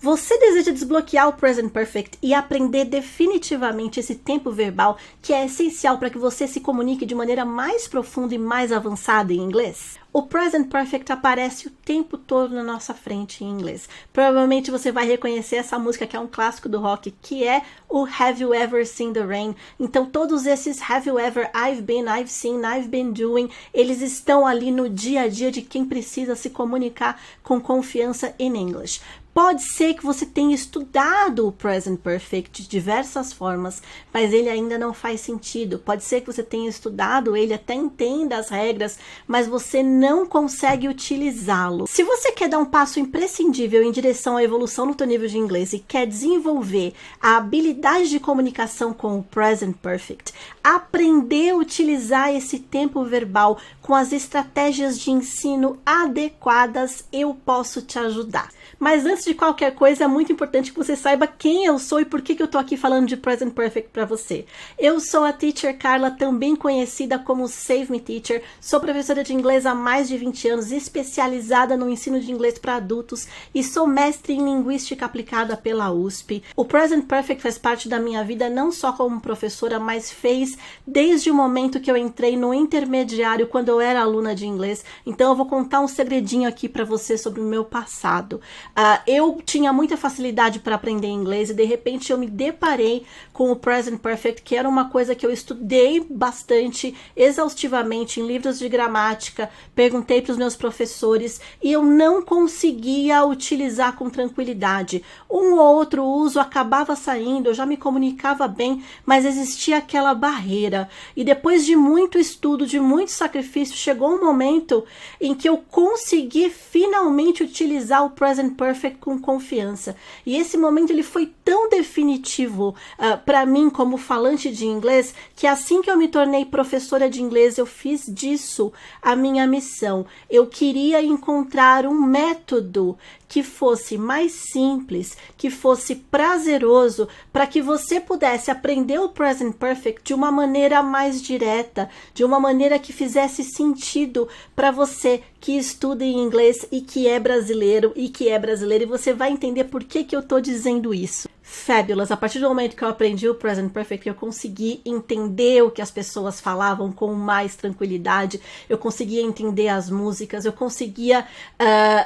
Você deseja desbloquear o Present Perfect e aprender definitivamente esse tempo verbal que é essencial para que você se comunique de maneira mais profunda e mais avançada em inglês? O Present Perfect aparece o tempo todo na nossa frente em inglês. Provavelmente você vai reconhecer essa música que é um clássico do rock, que é o Have You Ever Seen the Rain? Então todos esses Have You Ever, I've Been, I've Seen, I've Been Doing, eles estão ali no dia a dia de quem precisa se comunicar com confiança em inglês. Pode ser que você tenha estudado o Present Perfect de diversas formas, mas ele ainda não faz sentido. Pode ser que você tenha estudado ele, até entenda as regras, mas você não consegue utilizá-lo. Se você quer dar um passo imprescindível em direção à evolução no teu nível de inglês e quer desenvolver a habilidade de comunicação com o Present Perfect, aprender a utilizar esse tempo verbal com as estratégias de ensino adequadas, eu posso te ajudar. Mas antes de qualquer coisa, é muito importante que você saiba quem eu sou e por que eu tô aqui falando de Present Perfect para você. Eu sou a Teacher Carla, também conhecida como Save Me Teacher. Sou professora de inglês há mais de 20 anos, especializada no ensino de inglês para adultos e sou mestre em linguística aplicada pela USP. O Present Perfect faz parte da minha vida não só como professora, mas fez desde o momento que eu entrei no intermediário, quando eu era aluna de inglês. Então eu vou contar um segredinho aqui para você sobre o meu passado. Eu tinha muita facilidade para aprender inglês e de repente eu me deparei com o Present Perfect, que era uma coisa que eu estudei bastante, exaustivamente, em livros de gramática, perguntei para os meus professores e eu não conseguia utilizar com tranquilidade. Um ou outro uso acabava saindo, eu já me comunicava bem, mas existia aquela barreira. E depois de muito estudo, de muito sacrifício, chegou um momento em que eu consegui finalmente utilizar o Present Perfect com confiança. E esse momento ele foi tão definitivo para mim como falante de inglês, que assim que eu me tornei professora de inglês, eu fiz disso a minha missão. Eu queria encontrar um método que fosse mais simples, que fosse prazeroso, para que você pudesse aprender o Present Perfect de uma maneira mais direta, de uma maneira que fizesse sentido para você que estuda em inglês e que é brasileiro e você vai entender por que eu tô dizendo isso. Fabulous. A partir do momento que eu aprendi o Present Perfect, eu consegui entender o que as pessoas falavam com mais tranquilidade, eu conseguia entender as músicas, eu conseguia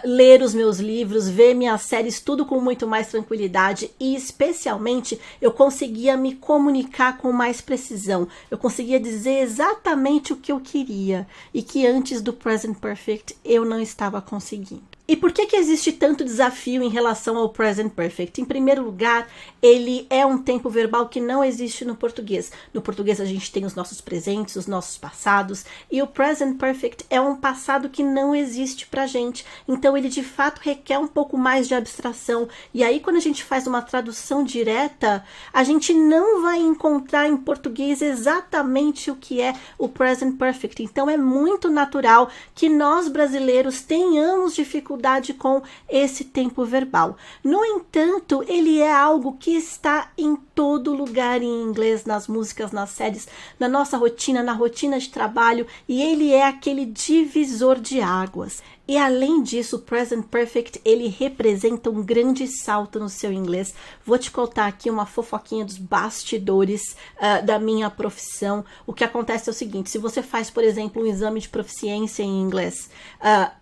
ler os meus livros, ver minhas séries, tudo com muito mais tranquilidade e especialmente eu conseguia me comunicar com mais precisão, eu conseguia dizer exatamente o que eu queria e que antes do Present Perfect eu não estava conseguindo. E por que existe tanto desafio em relação ao Present Perfect? Em primeiro lugar, ele é um tempo verbal que não existe no português. No português a gente tem os nossos presentes, os nossos passados, e o Present Perfect é um passado que não existe pra gente. Então ele de fato requer um pouco mais de abstração. E aí quando a gente faz uma tradução direta, a gente não vai encontrar em português exatamente o que é o Present Perfect. Então é muito natural que nós brasileiros tenhamos dificuldade com esse tempo verbal. No entanto, ele é algo que está em todo lugar em inglês, nas músicas, nas séries, na nossa rotina, na rotina de trabalho, e ele é aquele divisor de águas. E além disso, o Present Perfect, ele representa um grande salto no seu inglês. Vou te contar aqui uma fofoquinha dos bastidores da minha profissão. O que acontece é o seguinte, se você faz, por exemplo, um exame de proficiência em inglês,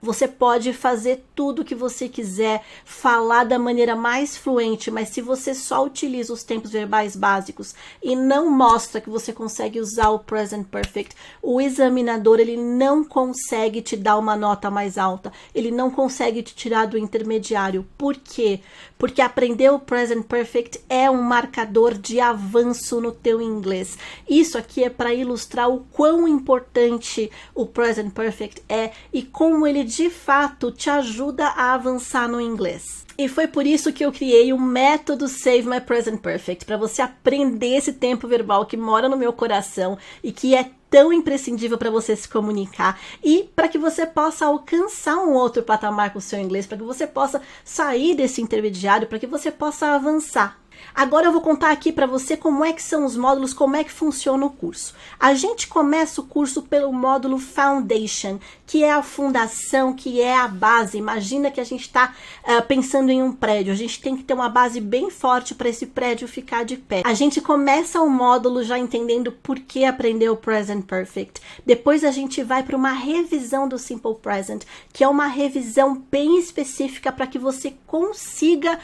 você pode fazer tudo o que você quiser, falar da maneira mais fluente, mas se você só utiliza os tempos verbais básicos e não mostra que você consegue usar o Present Perfect, o examinador ele não consegue te dar uma nota mais alta. Ele não consegue te tirar do intermediário. Por quê? Porque aprender o Present Perfect é um marcador de avanço no teu inglês. Isso aqui é para ilustrar o quão importante o Present Perfect é e como ele de fato te ajuda a avançar no inglês. E foi por isso que eu criei o método Save My Present Perfect, para você aprender esse tempo verbal que mora no meu coração e que é tão imprescindível para você se comunicar e para que você possa alcançar um outro patamar com o seu inglês, para que você possa sair desse intermediário, para que você possa avançar. Agora eu vou contar aqui para você como é que são os módulos, como é que funciona o curso. A gente começa o curso pelo módulo Foundation, que é a fundação, que é a base. Imagina que a gente está pensando em um prédio, a gente tem que ter uma base bem forte para esse prédio ficar de pé. A gente começa o módulo já entendendo por que aprender o Present Perfect. Depois a gente vai para uma revisão do Simple Present, que é uma revisão bem específica para que você consiga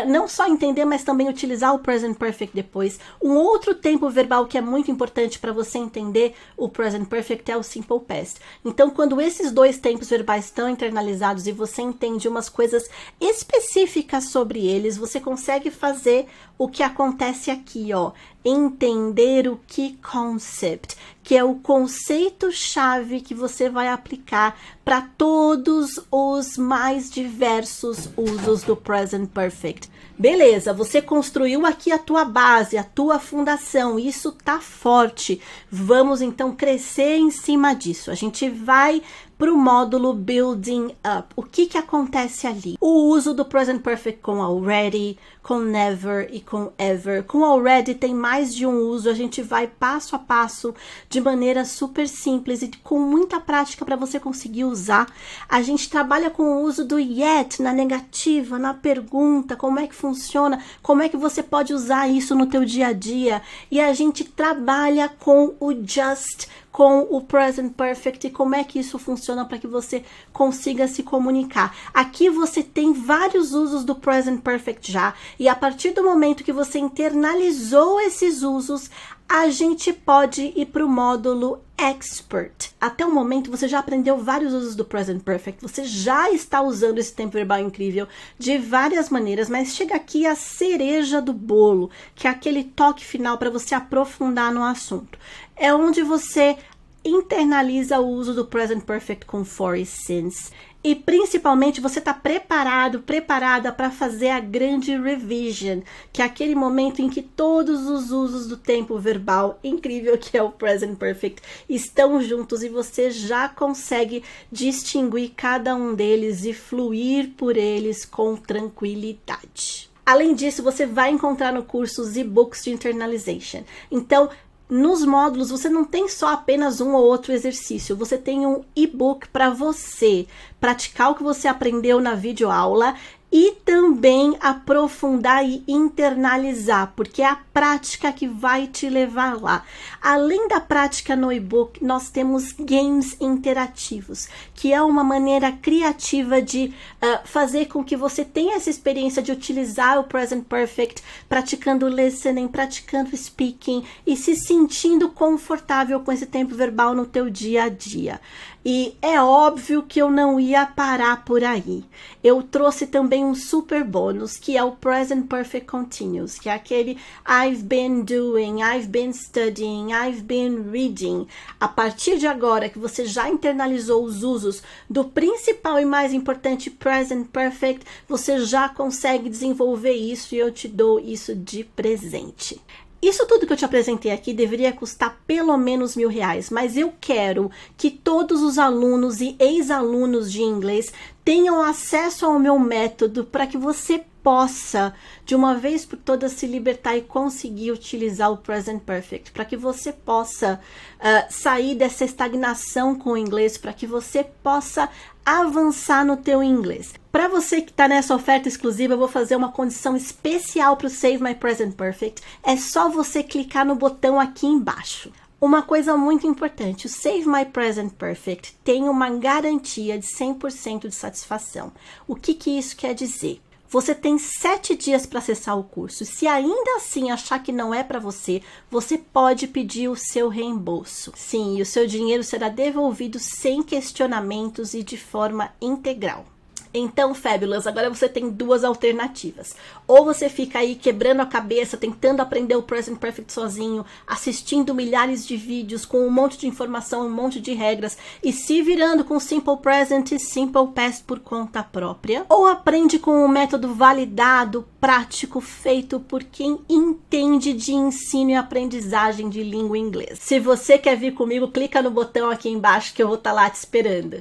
não só entender, mas também utilizar o Present Perfect depois. Um outro tempo verbal que é muito importante para você entender o Present Perfect é o Simple Past. Então, quando esses dois tempos verbais estão internalizados e você entende umas coisas específicas sobre eles, você consegue fazer o que acontece aqui, ó. Entender o key concept, que é o conceito-chave que você vai aplicar para todos os mais diversos usos do Present Perfect. Beleza, você construiu aqui a tua base, a tua fundação, isso tá forte. Vamos então crescer em cima disso. A gente vai para o módulo Building Up. O que acontece ali? O uso do Present Perfect com already, com never e com ever. Com already tem mais de um uso, a gente vai passo a passo, de maneira super simples e com muita prática para você conseguir usar. A gente trabalha com o uso do yet na negativa, na pergunta, como é que funciona, como é que você pode usar isso no teu dia a dia. E a gente trabalha com o just, com o Present Perfect e como é que isso funciona para que você consiga se comunicar. Aqui você tem vários usos do Present Perfect já, e a partir do momento que você internalizou esses usos, a gente pode ir para o módulo Expert. Até o momento você já aprendeu vários usos do Present Perfect, você já está usando esse tempo verbal incrível de várias maneiras, mas chega aqui a cereja do bolo, que é aquele toque final para você aprofundar no assunto. É onde você internaliza o uso do Present Perfect com for e since. E principalmente você está preparada para fazer a grande revision, que é aquele momento em que todos os usos do tempo verbal incrível que é o Present Perfect estão juntos e você já consegue distinguir cada um deles e fluir por eles com tranquilidade. Além disso, você vai encontrar no curso os e-books de internalization. Então, nos módulos, você não tem só apenas um ou outro exercício, você tem um e-book para você praticar o que você aprendeu na videoaula e também aprofundar e internalizar, porque é a prática que vai te levar lá. Além da prática no e-book, nós temos games interativos, que é uma maneira criativa de fazer com que você tenha essa experiência de utilizar o Present Perfect, praticando listening, praticando speaking e se sentindo confortável com esse tempo verbal no teu dia a dia. E é óbvio que eu não ia parar por aí. Eu trouxe também um super bônus, que é o Present Perfect Continuous, que é aquele I've been doing, I've been studying, I've been reading. A partir de agora que você já internalizou os usos do principal e mais importante Present Perfect, você já consegue desenvolver isso e eu te dou isso de presente. Isso tudo que eu te apresentei aqui deveria custar pelo menos R$1.000, mas eu quero que todos os alunos e ex-alunos de inglês tenham acesso ao meu método para que você possa, de uma vez por todas, se libertar e conseguir utilizar o Present Perfect, para que você possa sair dessa estagnação com o inglês, para que você possa avançar no teu inglês. Para você que está nessa oferta exclusiva, eu vou fazer uma condição especial para o Save My Present Perfect. É só você clicar no botão aqui embaixo. Uma coisa muito importante, o Save My Present Perfect tem uma garantia de 100% de satisfação. O que isso quer dizer? Você tem 7 dias para acessar o curso. Se ainda assim achar que não é para você, você pode pedir o seu reembolso. Sim, e o seu dinheiro será devolvido sem questionamentos e de forma integral. Então, Fabulous, agora você tem duas alternativas. Ou você fica aí quebrando a cabeça, tentando aprender o Present Perfect sozinho, assistindo milhares de vídeos com um monte de informação, um monte de regras e se virando com Simple Present e Simple Past por conta própria. Ou aprende com um método validado, prático, feito por quem entende de ensino e aprendizagem de língua inglesa. Se você quer vir comigo, clica no botão aqui embaixo que eu vou estar lá te esperando.